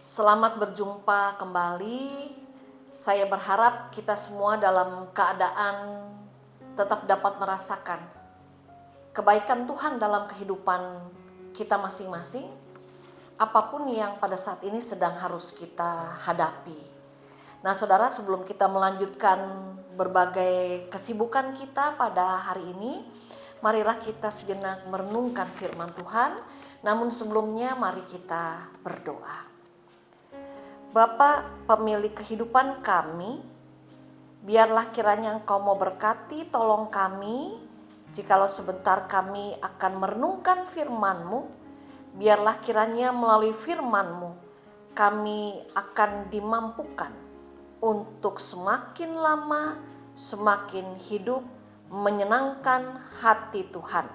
Selamat berjumpa kembali. Saya berharap kita semua dalam keadaan tetap dapat merasakan kebaikan Tuhan dalam kehidupan kita masing-masing, apapun yang pada saat ini sedang harus kita hadapi. Nah, saudara, sebelum kita melanjutkan berbagai kesibukan kita pada hari ini, marilah kita sejenak merenungkan firman Tuhan. Namun sebelumnya mari kita berdoa. Bapa, pemilik kehidupan kami, biarlah kiranya Engkau mau berkati, tolong kami, jikalau sebentar kami akan merenungkan firman-Mu, biarlah kiranya melalui firman-Mu, kami akan dimampukan untuk semakin lama, semakin hidup, menyenangkan hati Tuhan.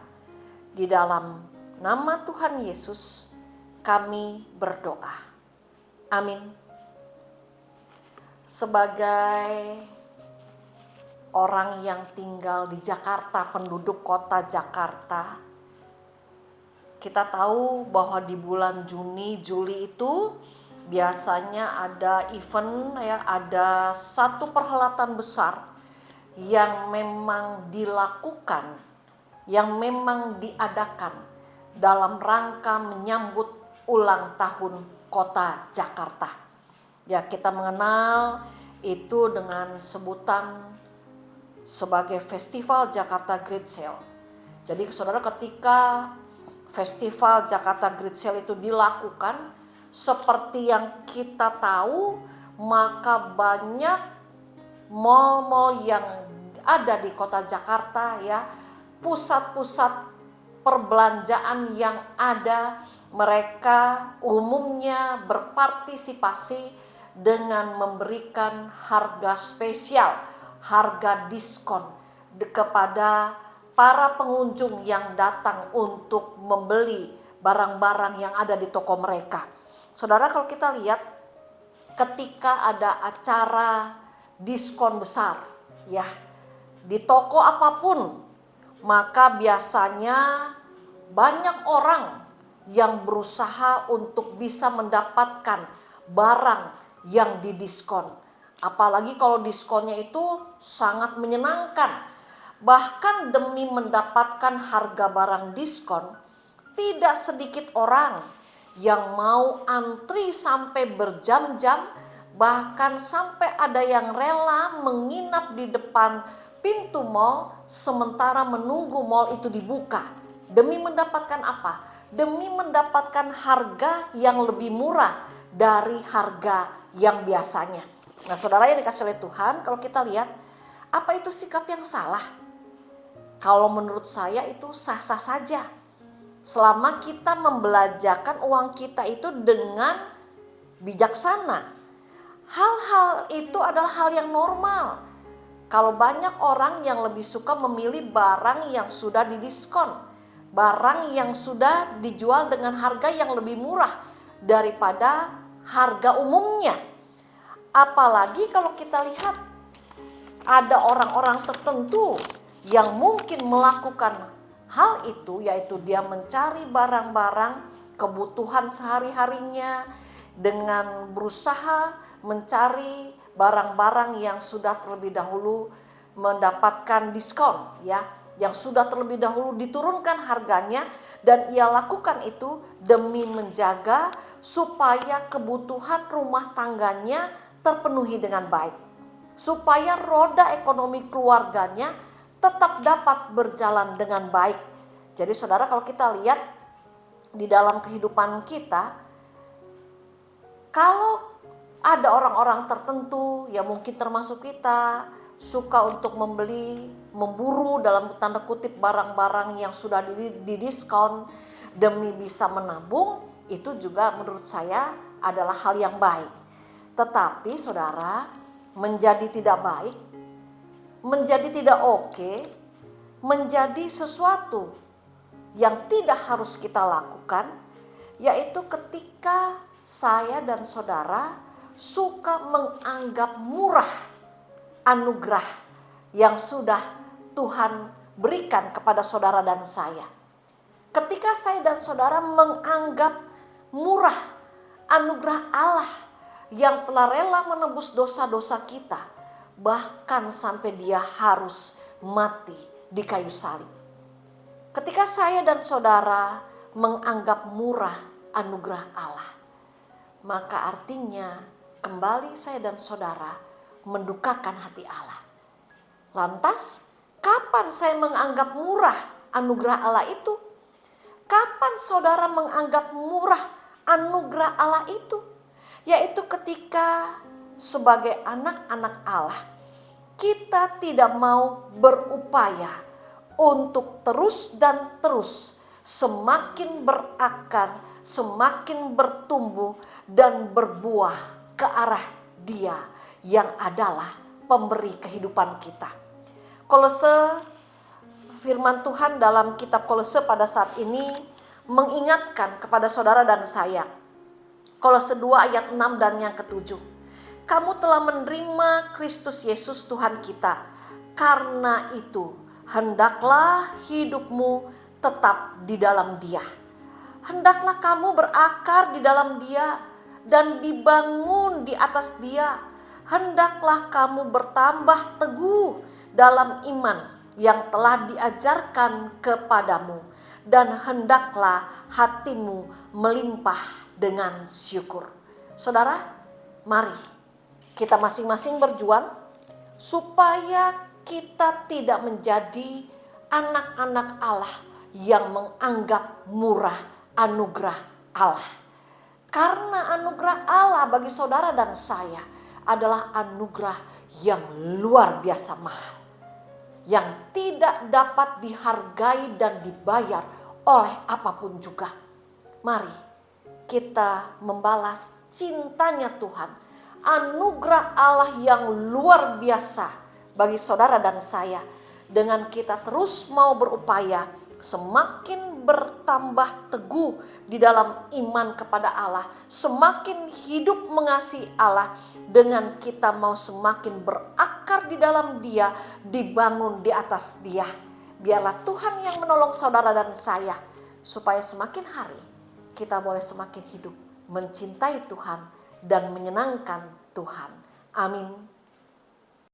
Di dalam nama Tuhan Yesus, kami berdoa. Amin. Sebagai orang yang tinggal di Jakarta, penduduk kota Jakarta, kita tahu bahwa di bulan Juni, Juli itu biasanya ada event, ada satu perhelatan besar yang memang dilakukan, yang memang diadakan dalam rangka menyambut ulang tahun kota Jakarta. Ya, kita mengenal itu dengan sebutan sebagai Festival Jakarta Great Sale. Jadi saudara, ketika Festival Jakarta Great Sale itu dilakukan, seperti yang kita tahu, maka banyak mal-mal yang ada di kota Jakarta, ya, pusat-pusat perbelanjaan yang ada, mereka umumnya berpartisipasi dengan memberikan harga spesial, harga diskon kepada para pengunjung yang datang untuk membeli barang-barang yang ada di toko mereka. Saudara, kalau kita lihat ketika ada acara diskon besar, ya, di toko apapun, maka biasanya banyak orang yang berusaha untuk bisa mendapatkan barang yang didiskon. Apalagi kalau diskonnya itu sangat menyenangkan. Bahkan demi mendapatkan harga barang diskon, tidak sedikit orang yang mau antri sampai berjam-jam, bahkan sampai ada yang rela menginap di depan pintu mal sementara menunggu mal itu dibuka. Demi mendapatkan apa? Demi mendapatkan harga yang lebih murah dari harga yang biasanya. Nah, saudara yang dikasih oleh Tuhan, kalau kita lihat, apa itu sikap yang salah? Kalau menurut saya itu sah-sah saja. Selama kita membelanjakan uang kita itu dengan bijaksana. Hal-hal itu adalah hal yang normal. Kalau banyak orang yang lebih suka memilih barang yang sudah didiskon, barang yang sudah dijual dengan harga yang lebih murah daripada harga umumnya. Apalagi kalau kita lihat ada orang-orang tertentu yang mungkin melakukan hal itu, yaitu dia mencari barang-barang kebutuhan sehari-harinya dengan berusaha mencari barang-barang yang sudah terlebih dahulu mendapatkan diskon, ya, yang sudah terlebih dahulu diturunkan harganya, dan ia lakukan itu demi menjaga supaya kebutuhan rumah tangganya terpenuhi dengan baik, supaya roda ekonomi keluarganya tetap dapat berjalan dengan baik. Jadi saudara, kalau kita lihat di dalam kehidupan kita, kalau ada orang-orang tertentu yang mungkin termasuk kita, suka untuk memburu dalam tanda kutip barang-barang yang sudah didiskon demi bisa menabung, itu juga menurut saya adalah hal yang baik. Tetapi saudara, menjadi tidak baik, menjadi tidak oke, menjadi sesuatu yang tidak harus kita lakukan, yaitu ketika saya dan saudara suka menganggap murah anugerah yang sudah Tuhan berikan kepada saudara dan saya. Ketika saya dan saudara menganggap murah Anugerah Allah yang telah rela menebus dosa-dosa kita, bahkan sampai dia harus mati di kayu salib. Ketika saya dan saudara menganggap murah anugerah Allah, maka artinya kembali saya dan saudara mendukakan hati Allah. Lantas, kapan saya menganggap murah anugerah Allah itu? Kapan saudara menganggap murah anugerah Allah itu? Yaitu ketika sebagai anak-anak Allah, kita tidak mau berupaya untuk terus dan terus semakin berakar, semakin bertumbuh dan berbuah ke arah Dia yang adalah pemberi kehidupan kita. Kolose, firman Tuhan dalam kitab Kolose pada saat ini mengingatkan kepada saudara dan saya. Kolose 2 ayat 6 dan yang ke-7. Kamu telah menerima Kristus Yesus Tuhan kita. Karena itu, hendaklah hidupmu tetap di dalam Dia. Hendaklah kamu berakar di dalam Dia dan dibangun di atas Dia. Hendaklah kamu bertambah teguh dalam iman yang telah diajarkan kepadamu, dan hendaklah hatimu melimpah dengan syukur. Saudara, mari kita masing-masing berjuang supaya kita tidak menjadi anak-anak Allah yang menganggap murah anugerah Allah. Karena anugerah Allah bagi saudara dan saya adalah anugerah yang luar biasa mahal, yang tidak dapat dihargai dan dibayar oleh apapun juga. Mari kita membalas cintanya Tuhan, anugerah Allah yang luar biasa bagi saudara dan saya, dengan kita terus mau berupaya semakin bertambah teguh di dalam iman kepada Allah, semakin hidup mengasihi Allah, dengan kita mau semakin berakar di dalam Dia, dibangun di atas Dia. Biarlah Tuhan yang menolong saudara dan saya, supaya semakin hari kita boleh semakin hidup mencintai Tuhan dan menyenangkan Tuhan. Amin.